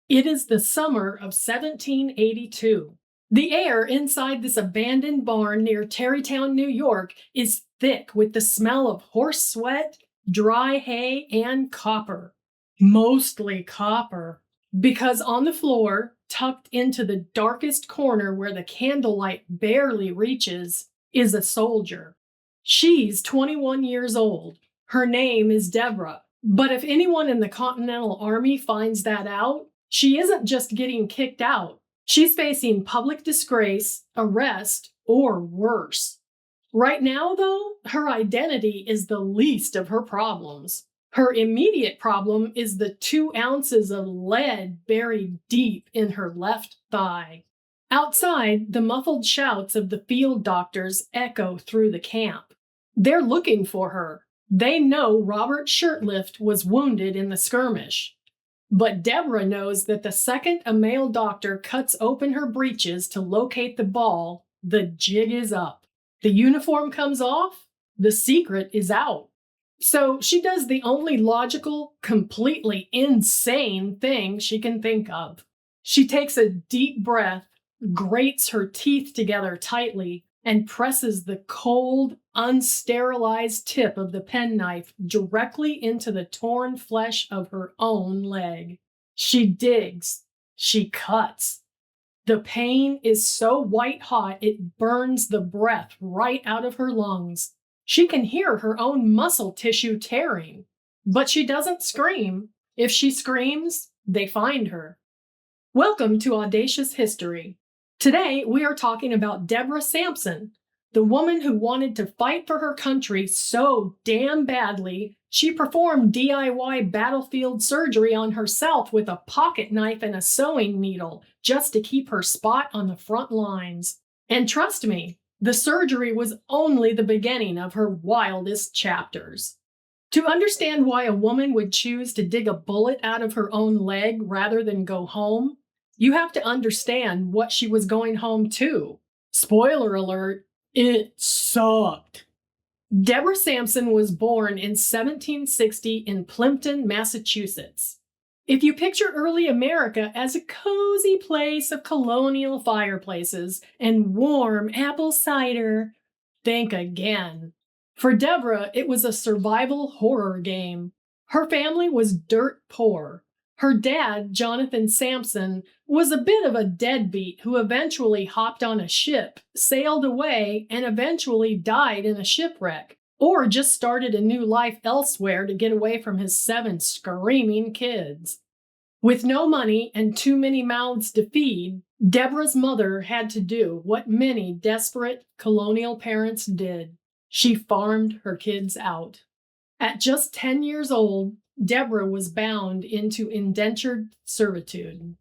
It is the summer of 1782. The air inside this abandoned barn near Tarrytown, New York, is thick with the smell of horse sweat, dry hay, and copper. Mostly copper. Because on the floor, tucked into the darkest corner where the candlelight barely reaches, is a soldier. She's 21 years old. Her name is Deborah. But if anyone in the Continental Army finds that out, she isn't just getting kicked out. She's facing public disgrace, arrest, or worse. Right now, though, her identity is the least of her problems. Her immediate problem is the 2 ounces of lead buried deep in her left thigh. Outside, the muffled shouts of the field doctors echo through the camp. They're looking for her. They know Robert Shurtliff was wounded in the skirmish. But Deborah knows that the second a male doctor cuts open her breeches to locate the ball, the jig is up. The uniform comes off, the secret is out. So she does the only logical, completely insane thing she can think of. She takes a deep breath, grates her teeth together tightly, and presses the cold, unsterilized tip of the penknife directly into the torn flesh of her own leg. She digs. She cuts. The pain is so white-hot it burns the breath right out of her lungs. She can hear her own muscle tissue tearing. But she doesn't scream. If she screams, they find her. Welcome to Audacious History. Today, we are talking about Deborah Sampson, the woman who wanted to fight for her country so damn badly, she performed DIY battlefield surgery on herself with a pocket knife and a sewing needle just to keep her spot on the front lines. And trust me, the surgery was only the beginning of her wildest chapters. To understand why a woman would choose to dig a bullet out of her own leg rather than go home, you have to understand what she was going home to. Spoiler alert, it sucked. Deborah Sampson was born in 1760 in Plimpton, Massachusetts. If you picture early America as a cozy place of colonial fireplaces and warm apple cider, think again. For Deborah, it was a survival horror game. Her family was dirt poor. Her dad, Jonathan Sampson, was a bit of a deadbeat who eventually hopped on a ship, sailed away, and eventually died in a shipwreck, or just started a new life elsewhere to get away from his 7 screaming kids. With no money and too many mouths to feed, Deborah's mother had to do what many desperate colonial parents did. She farmed her kids out. At just 10 years old, Deborah was bound into indentured servitude.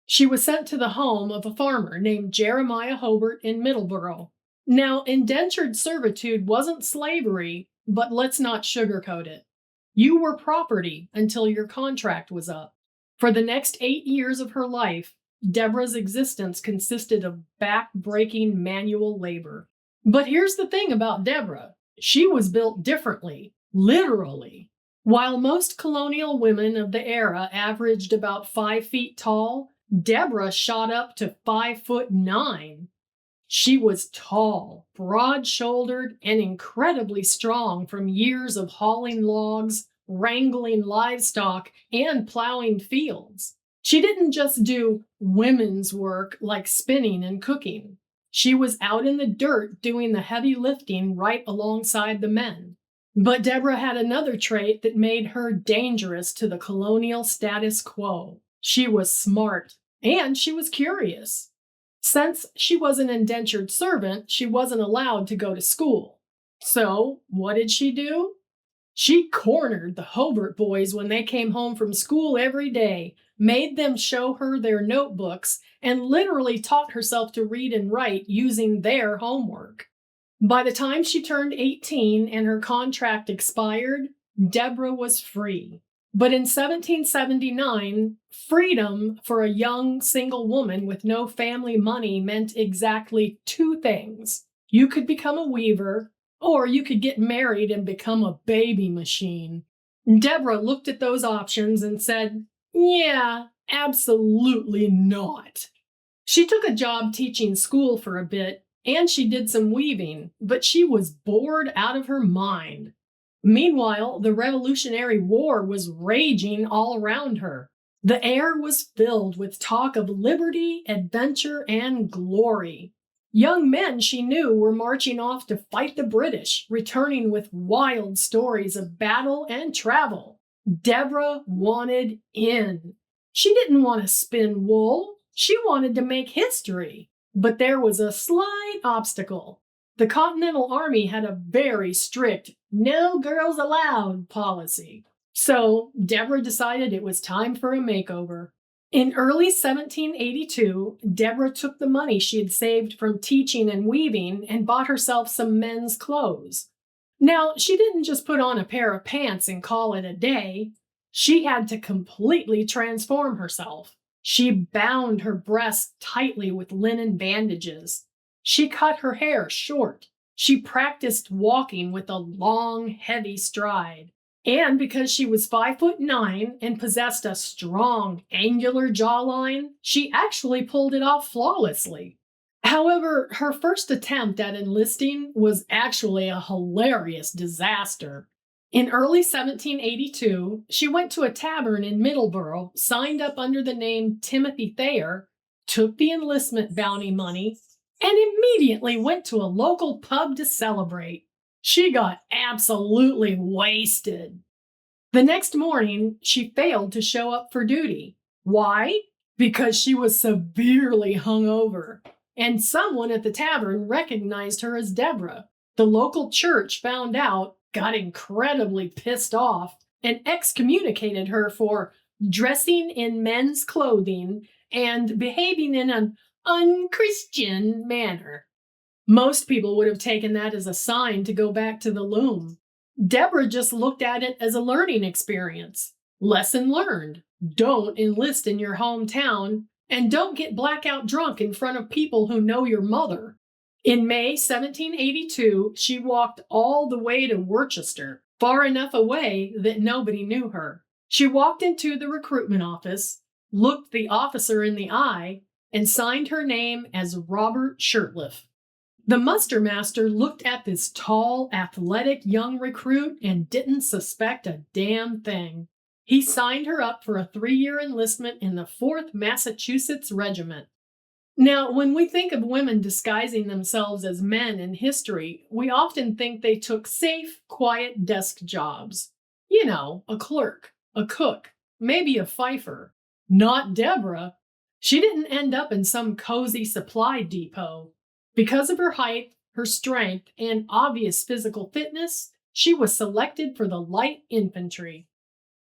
She was sent to the home of a farmer named Jeremiah Hobart in Middleborough. Now, indentured servitude wasn't slavery, but let's not sugarcoat it. You were property until your contract was up. For the next 8 years of her life, Deborah's existence consisted of back-breaking manual labor. But here's the thing about Deborah. She was built differently, literally. While most colonial women of the era averaged about 5 feet tall, Deborah shot up to 5'9". She was tall, broad-shouldered, and incredibly strong from years of hauling logs, wrangling livestock, and plowing fields. She didn't just do women's work like spinning and cooking. She was out in the dirt doing the heavy lifting right alongside the men. But Deborah had another trait that made her dangerous to the colonial status quo. She was smart, and she was curious. Since she was an indentured servant, she wasn't allowed to go to school. So, what did she do? She cornered the Hobart boys when they came home from school every day, made them show her their notebooks, and literally taught herself to read and write using their homework. By the time she turned 18 and her contract expired, Deborah was free. But in 1779, freedom for a young single woman with no family money meant exactly 2 things. You could become a weaver, or you could get married and become a baby machine. Deborah looked at those options and said, yeah, Absolutely not. She took a job teaching school for a bit, and she did some weaving, but she was bored out of her mind. Meanwhile, the Revolutionary War was raging all around her. The air was filled with talk of liberty, adventure, and glory. Young men she knew were marching off to fight the British, returning with wild stories of battle and travel. Deborah wanted in. She didn't want to spin wool. She wanted to make history. But there was a slight obstacle. The Continental Army had a very strict no girls allowed policy. So Deborah decided it was time for a makeover. In early 1782, Deborah took the money she had saved from teaching and weaving and bought herself some men's clothes. Now, she didn't just put on a pair of pants and call it a day. She had to completely transform herself. She bound her breasts tightly with linen bandages. She cut her hair short. She practiced walking with a long, heavy stride. And because she was 5'9" and possessed a strong, angular jawline, she actually pulled it off flawlessly. However, her first attempt at enlisting was actually a hilarious disaster. In early 1782, she went to a tavern in Middleborough, signed up under the name Timothy Thayer, took the enlistment bounty money, and immediately went to a local pub to celebrate. She got absolutely wasted. The next morning, she failed to show up for duty. Why? Because she was severely hungover, and someone at the tavern recognized her as Deborah. The local church found out, got incredibly pissed off, and excommunicated her for dressing in men's clothing and behaving in an unchristian manner. Most people would have taken that as a sign to go back to the loom. Deborah just looked at it as a learning experience. Lesson learned. Don't enlist in your hometown, and don't get blackout drunk in front of people who know your mother. In May 1782, she walked all the way to Worcester, far enough away that nobody knew her. She walked into the recruitment office, looked the officer in the eye, and signed her name as Robert Shurtliff. The muster master looked at this tall, athletic young recruit and didn't suspect a damn thing. He signed her up for a 3-year enlistment in the 4th Massachusetts Regiment. Now, when we think of women disguising themselves as men in history, we often think they took safe, quiet desk jobs. You know, a clerk, a cook, maybe a fifer. Not Deborah. She didn't end up in some cozy supply depot. Because of her height, her strength, and obvious physical fitness, she was selected for the light infantry.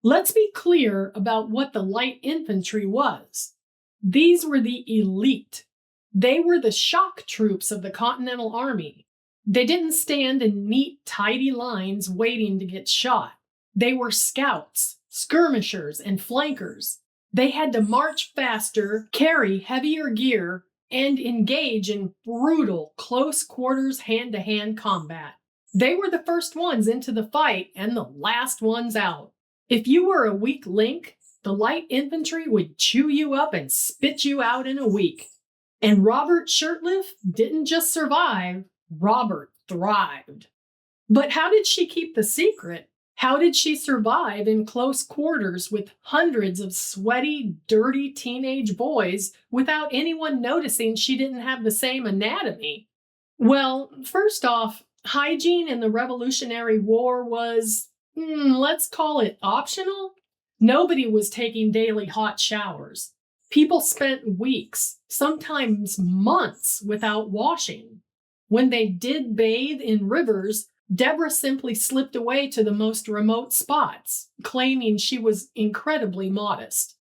Let's be clear about what the light infantry was. These were the elite. They were the shock troops of the Continental Army. They didn't stand in neat, tidy lines waiting to get shot. They were scouts, skirmishers, and flankers. They had to march faster, carry heavier gear, and engage in brutal, close-quarters, hand-to-hand combat. They were the first ones into the fight and the last ones out. If you were a weak link, the light infantry would chew you up and spit you out in a week. And Robert Shurtliff didn't just survive, Robert thrived. But how did she keep the secret? How did she survive in close quarters with hundreds of sweaty, dirty teenage boys without anyone noticing she didn't have the same anatomy? Well, first off, hygiene in the Revolutionary War was, let's call it optional. Nobody was taking daily hot showers. People spent weeks, sometimes months, without washing. When they did bathe in rivers, Deborah simply slipped away to the most remote spots, claiming she was incredibly modest.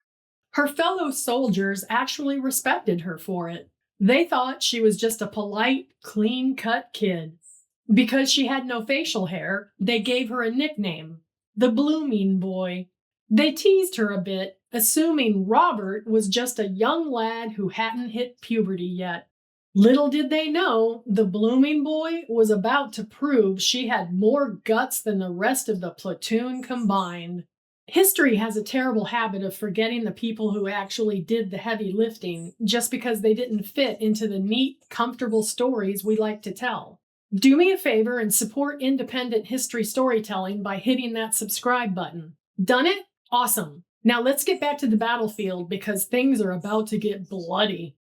Her fellow soldiers actually respected her for it. They thought she was just a polite, clean-cut kid. Because she had no facial hair, they gave her a nickname, the Blooming Boy. They teased her a bit, assuming Robert was just a young lad who hadn't hit puberty yet. Little did they know, the Blooming Boy was about to prove she had more guts than the rest of the platoon combined. History has a terrible habit of forgetting the people who actually did the heavy lifting just because they didn't fit into the neat, comfortable stories we like to tell. Do me a favor and support independent history storytelling by hitting that subscribe button. Done it? Awesome. Now let's get back to the battlefield because things are about to get bloody.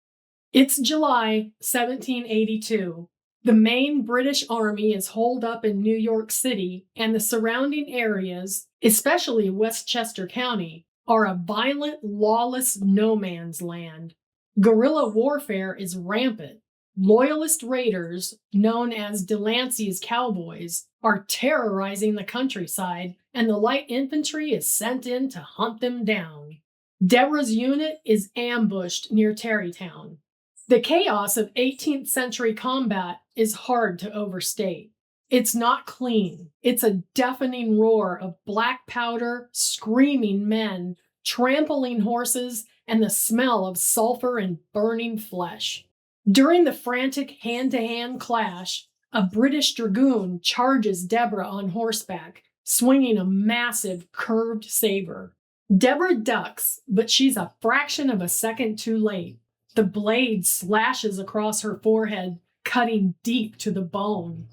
It's July 1782. The main British army is holed up in New York City, and the surrounding areas, especially Westchester County, are a violent, lawless no man's land. Guerrilla warfare is rampant. Loyalist raiders, known as Delancey's Cowboys, are terrorizing the countryside, and the light infantry is sent in to hunt them down. Deborah's unit is ambushed near Tarrytown. The chaos of 18th century combat is hard to overstate. It's not clean. It's a deafening roar of black powder, screaming men, trampling horses, and the smell of sulfur and burning flesh. During the frantic hand-to-hand clash, a British dragoon charges Deborah on horseback, swinging a massive curved saber. Deborah ducks, but she's a fraction of a second too late. The blade slashes across her forehead, cutting deep to the bone.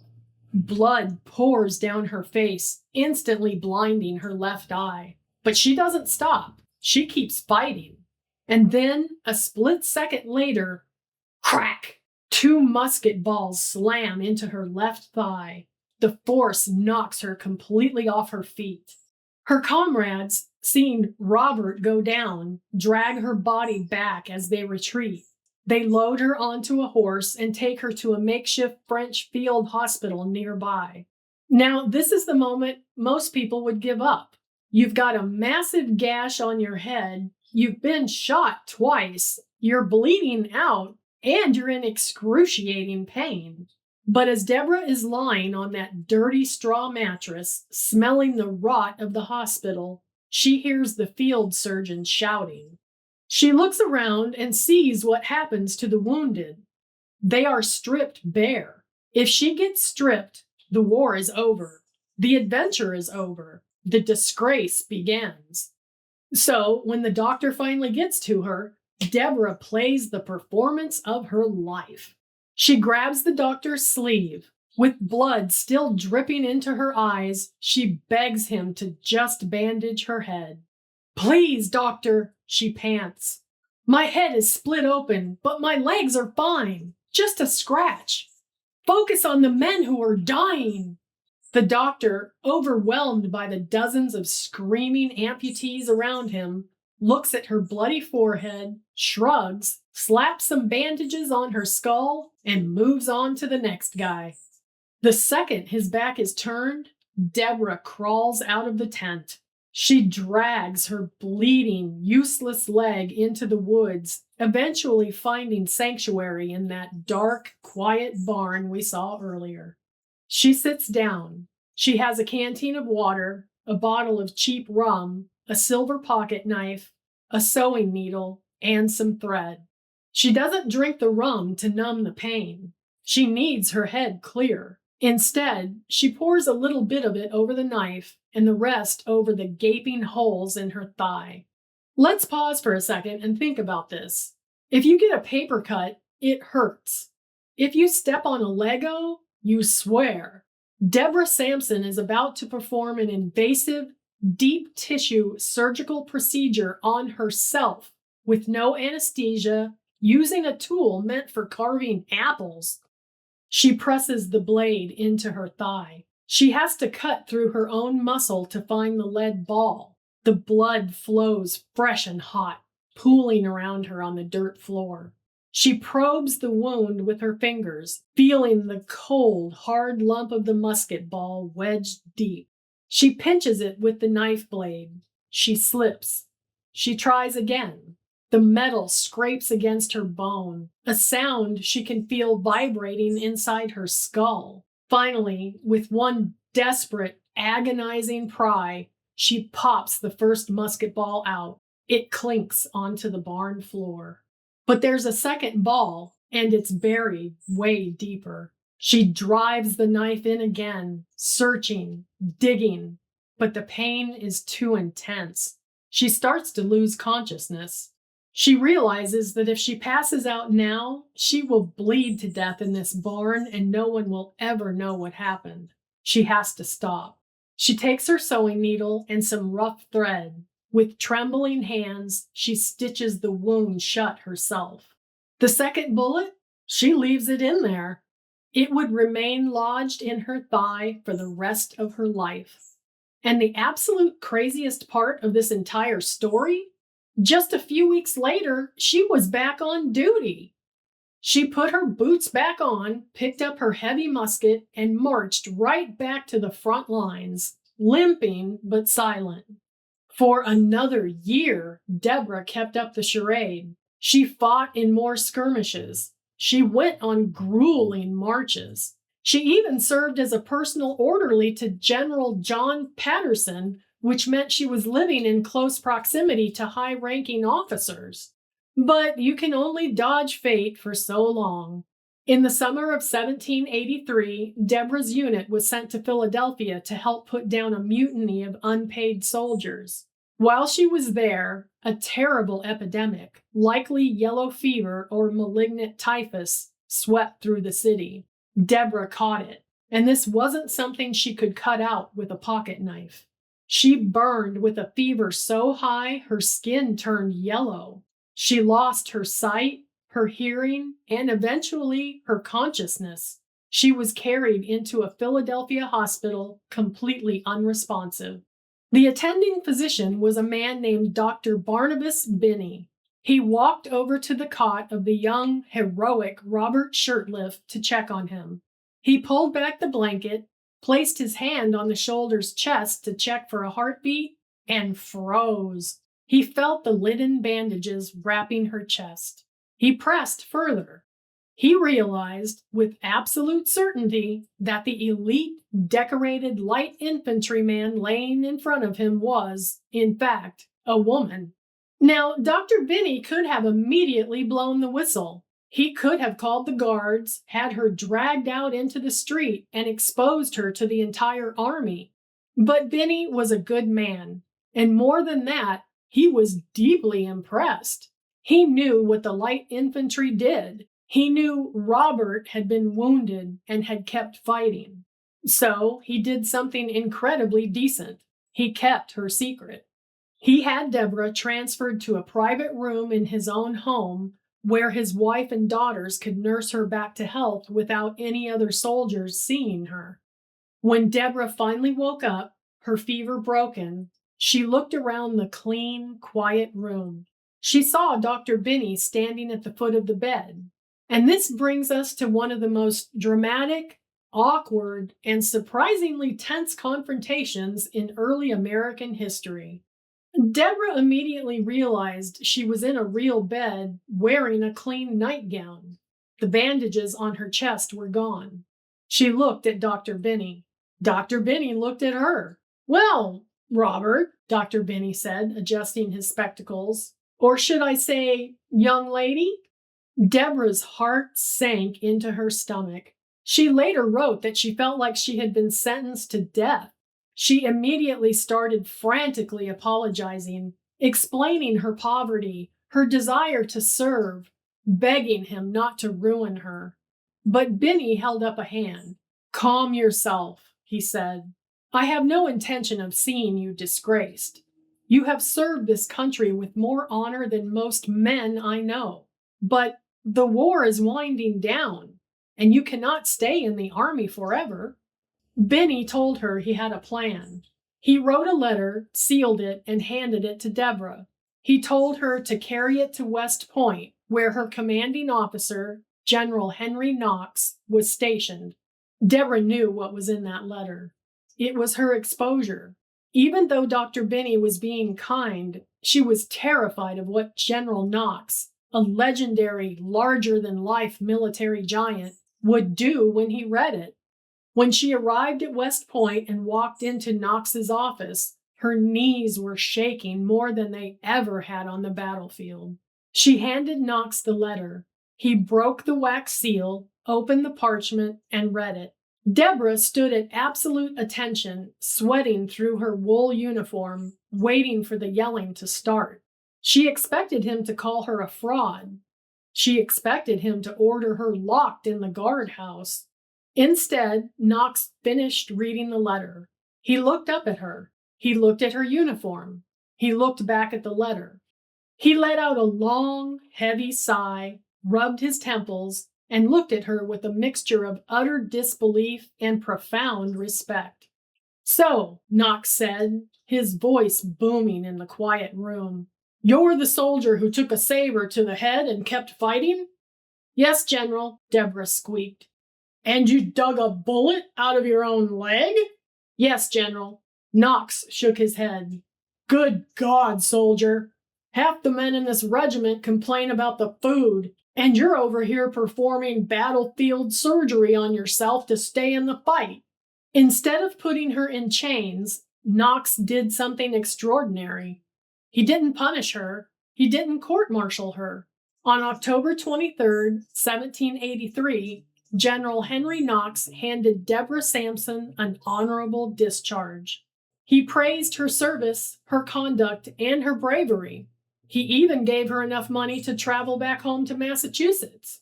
Blood pours down her face, instantly blinding her left eye. But she doesn't stop. She keeps fighting. And then, a split second later, crack! 2 musket balls slam into her left thigh. The force knocks her completely off her feet. Her comrades, seeing Robert go down, drag her body back as they retreat. They load her onto a horse and take her to a makeshift French field hospital nearby. Now, this is the moment most people would give up. You've got a massive gash on your head, you've been shot twice, you're bleeding out, and you're in excruciating pain. But as Deborah is lying on that dirty straw mattress, smelling the rot of the hospital, she hears the field surgeon shouting. She looks around and sees what happens to the wounded. They are stripped bare. If she gets stripped, the war is over. The adventure is over. The disgrace begins. So, when the doctor finally gets to her, Deborah plays the performance of her life. She grabs the doctor's sleeve. With blood still dripping into her eyes, she begs him to just bandage her head. "Please, doctor," she pants. "My head is split open, but my legs are fine. Just a scratch. Focus on the men who are dying." The doctor, overwhelmed by the dozens of screaming amputees around him, looks at her bloody forehead, shrugs, slaps some bandages on her skull, and moves on to the next guy. The second his back is turned, Deborah crawls out of the tent. She drags her bleeding, useless leg into the woods, eventually finding sanctuary in that dark, quiet barn we saw earlier. She sits down. She has a canteen of water, a bottle of cheap rum, a silver pocket knife, a sewing needle, and some thread. She doesn't drink the rum to numb the pain. She needs her head clear. Instead, she pours a little bit of it over the knife and the rest over the gaping holes in her thigh. Let's pause for a second and think about this. If you get a paper cut, it hurts. If you step on a Lego, you swear. Deborah Sampson is about to perform an invasive, deep tissue surgical procedure on herself with no anesthesia, using a tool meant for carving apples. She presses the blade into her thigh. She has to cut through her own muscle to find the lead ball. The blood flows fresh and hot, pooling around her on the dirt floor. She probes the wound with her fingers, feeling the cold, hard lump of the musket ball wedged deep. She pinches it with the knife blade. She slips. She tries again. The metal scrapes against her bone, a sound she can feel vibrating inside her skull. Finally, with one desperate, agonizing pry, she pops the first musket ball out. It clinks onto the barn floor. But there's a second ball, and it's buried way deeper. She drives the knife in again, searching, digging, but the pain is too intense. She starts to lose consciousness. She realizes that if she passes out now, she will bleed to death in this barn and no one will ever know what happened. She has to stop. She takes her sewing needle and some rough thread. With trembling hands, she stitches the wound shut herself. The second bullet, she leaves it in there. It would remain lodged in her thigh for the rest of her life. And the absolute craziest part of this entire story? Just a few weeks later, she was back on duty. She put her boots back on, picked up her heavy musket, and marched right back to the front lines, limping but silent. For another year, Deborah kept up the charade. She fought in more skirmishes. She went on grueling marches. She even served as a personal orderly to General John Patterson, which meant she was living in close proximity to high-ranking officers. But you can only dodge fate for so long. In the summer of 1783, Deborah's unit was sent to Philadelphia to help put down a mutiny of unpaid soldiers. While she was there, a terrible epidemic, likely yellow fever or malignant typhus, swept through the city. Deborah caught it, and this wasn't something she could cut out with a pocket knife. She burned with a fever so high her skin turned yellow. She lost her sight, her hearing, and eventually her consciousness. She was carried into a Philadelphia hospital, completely unresponsive. The attending physician was a man named Dr. Barnabas Binney. He walked over to the cot of the young, heroic Robert Shurtliff to check on him. He pulled back the blanket, placed his hand on the shoulder's chest to check for a heartbeat, and froze. He felt the linen bandages wrapping her chest. He pressed further. He realized with absolute certainty that the elite, decorated light infantryman laying in front of him was, in fact, a woman. Now, Dr. Binney could have immediately blown the whistle. He could have called the guards, had her dragged out into the street, and exposed her to the entire army. But Binney was a good man, and more than that, he was deeply impressed. He knew what the light infantry did. He knew Robert had been wounded and had kept fighting. So he did something incredibly decent. He kept her secret. He had Deborah transferred to a private room in his own home where his wife and daughters could nurse her back to health without any other soldiers seeing her. When Deborah finally woke up, her fever broken, she looked around the clean, quiet room. She saw Dr. Binney standing at the foot of the bed. And this brings us to one of the most dramatic, awkward, and surprisingly tense confrontations in early American history. Deborah immediately realized she was in a real bed wearing a clean nightgown. The bandages on her chest were gone. She looked at Dr. Binney. Dr. Binney looked at her. "Well, Robert," Dr. Binney said, adjusting his spectacles. "Or should I say, young lady?" Deborah's heart sank into her stomach. She later wrote that she felt like she had been sentenced to death. She immediately started frantically apologizing, explaining her poverty, her desire to serve, begging him not to ruin her. But Binney held up a hand. "Calm yourself," he said. "I have no intention of seeing you disgraced. You have served this country with more honor than most men I know. But the war is winding down, and you cannot stay in the army forever." Binney told her he had a plan. He wrote a letter, sealed it, and handed it to Deborah. He told her to carry it to West Point, where her commanding officer, General Henry Knox, was stationed. Deborah knew what was in that letter. It was her exposure. Even though Dr. Binney was being kind, she was terrified of what General Knox, a legendary, larger-than-life military giant, would do when he read it. When she arrived at West Point and walked into Knox's office, her knees were shaking more than they ever had on the battlefield. She handed Knox the letter. He broke the wax seal, opened the parchment, and read it. Deborah stood at absolute attention, sweating through her wool uniform, waiting for the yelling to start. She expected him to call her a fraud. She expected him to order her locked in the guardhouse. Instead, Knox finished reading the letter. He looked up at her. He looked at her uniform. He looked back at the letter. He let out a long, heavy sigh, rubbed his temples, and looked at her with a mixture of utter disbelief and profound respect. "So," Knox said, his voice booming in the quiet room, "you're the soldier who took a saber to the head and kept fighting?" "Yes, General," Deborah squeaked. "And you dug a bullet out of your own leg?" "Yes, General." Knox shook his head. "Good God, soldier. Half the men in this regiment complain about the food, and you're over here performing battlefield surgery on yourself to stay in the fight." Instead of putting her in chains, Knox did something extraordinary. He didn't punish her. He didn't court-martial her. On October 23, 1783, General Henry Knox handed Deborah Sampson an honorable discharge. He praised her service, her conduct, and her bravery. He even gave her enough money to travel back home to Massachusetts.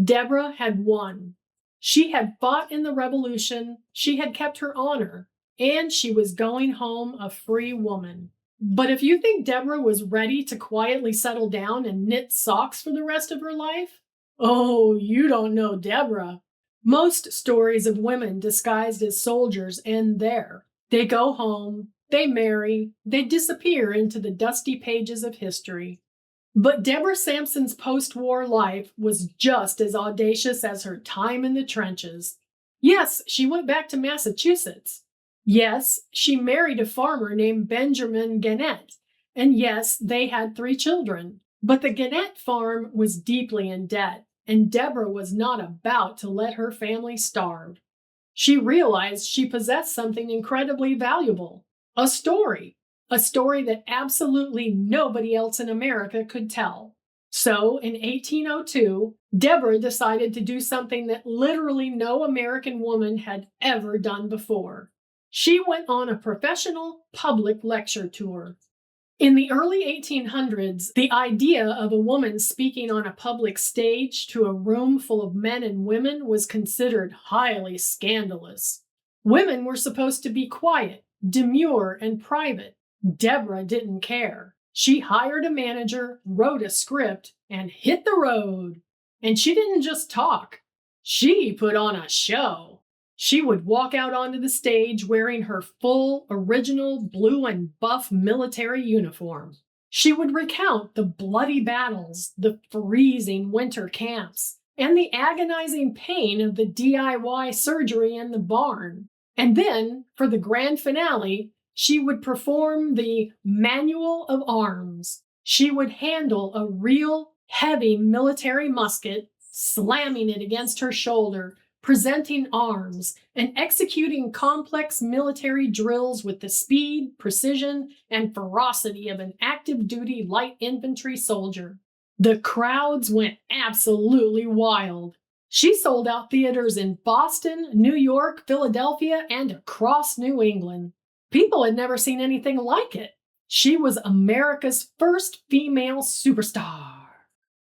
Deborah had won. She had fought in the Revolution, she had kept her honor, and she was going home a free woman. But if you think Deborah was ready to quietly settle down and knit socks for the rest of her life, oh, you don't know Deborah. Most stories of women disguised as soldiers end there. They go home, they marry, they disappear into the dusty pages of history. But Deborah Sampson's post-war life was just as audacious as her time in the trenches. Yes, she went back to Massachusetts. Yes, she married a farmer named Benjamin Gannett. And yes, they had 3 children. But the Gannett farm was deeply in debt, and Deborah was not about to let her family starve. She realized she possessed something incredibly valuable, a story that absolutely nobody else in America could tell. So, in 1802, Deborah decided to do something that literally no American woman had ever done before. She went on a professional public lecture tour. In the early 1800s, the idea of a woman speaking on a public stage to a room full of men and women was considered highly scandalous. Women were supposed to be quiet, demure, and private. Deborah didn't care. She hired a manager, wrote a script, and hit the road. And she didn't just talk. She put on a show. She would walk out onto the stage wearing her full, original blue and buff military uniform. She would recount the bloody battles, the freezing winter camps, and the agonizing pain of the DIY surgery in the barn. And then, for the grand finale, she would perform the Manual of Arms. She would handle a real, heavy military musket, slamming it against her shoulder, presenting arms, and executing complex military drills with the speed, precision, and ferocity of an active-duty light infantry soldier. The crowds went absolutely wild. She sold out theaters in Boston, New York, Philadelphia, and across New England. People had never seen anything like it. She was America's first female superstar.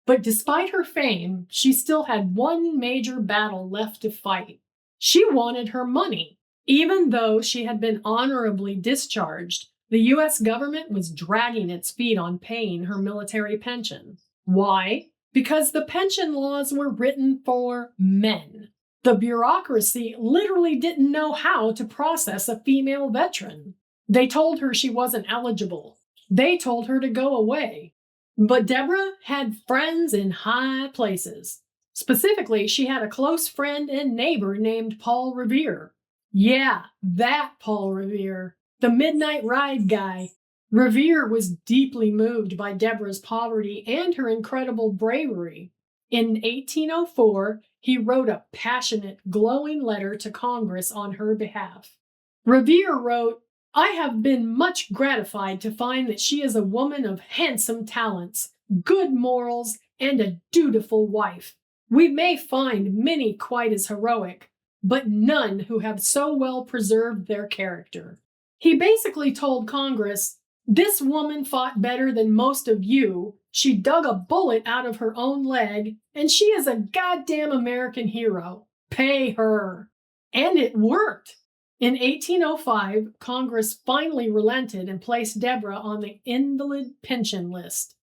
But despite her fame, she still had one major battle left to fight. She wanted her money. Even though she had been honorably discharged, the U.S. government was dragging its feet on paying her military pension. Why? Because the pension laws were written for men. The bureaucracy literally didn't know how to process a female veteran. They told her she wasn't eligible. They told her to go away. But Deborah had friends in high places. Specifically, she had a close friend and neighbor named Paul Revere. Yeah, that Paul Revere, the midnight ride guy. Revere was deeply moved by Deborah's poverty and her incredible bravery. In 1804, he wrote a passionate, glowing letter to Congress on her behalf. Revere wrote, "I have been much gratified to find that she is a woman of handsome talents, good morals, and a dutiful wife. We may find many quite as heroic, but none who have so well preserved their character. He basically told Congress, "This woman fought better than most of you. She dug a bullet out of her own leg, and she is a goddamn American hero. Pay her." And it worked. In 1805, Congress finally relented and placed Deborah on the invalid pension list.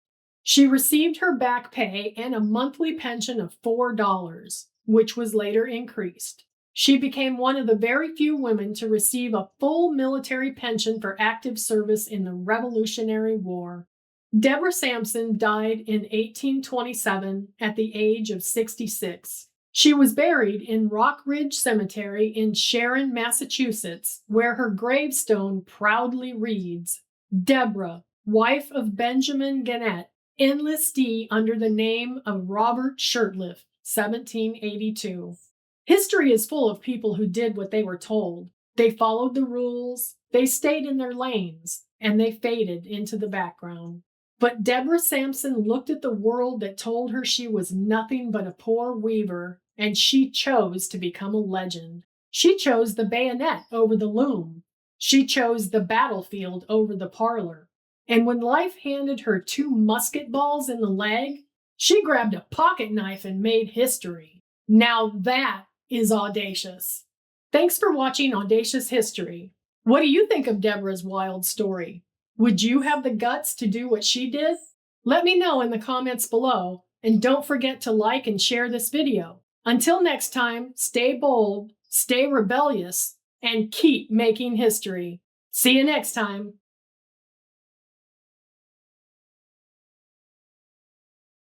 She received her back pay and a monthly pension of $4, which was later increased. She became one of the very few women to receive a full military pension for active service in the Revolutionary War. Deborah Sampson died in 1827 at the age of 66. She was buried in Rock Ridge Cemetery in Sharon, Massachusetts, where her gravestone proudly reads, "Deborah, wife of Benjamin Gannett, enlistee under the name of Robert Shurtliff, 1782. History is full of people who did what they were told. They followed the rules, they stayed in their lanes, and they faded into the background. But Deborah Sampson looked at the world that told her she was nothing but a poor weaver, and she chose to become a legend. She chose the bayonet over the loom. She chose the battlefield over the parlor. And when life handed her 2 musket balls in the leg, she grabbed a pocket knife and made history. Now that is audacious. Thanks for watching Audacious History. What do you think of Deborah's wild story? Would you have the guts to do what she did? Let me know in the comments below, and don't forget to like and share this video. Until next time, stay bold, stay rebellious, and keep making history. See you next time.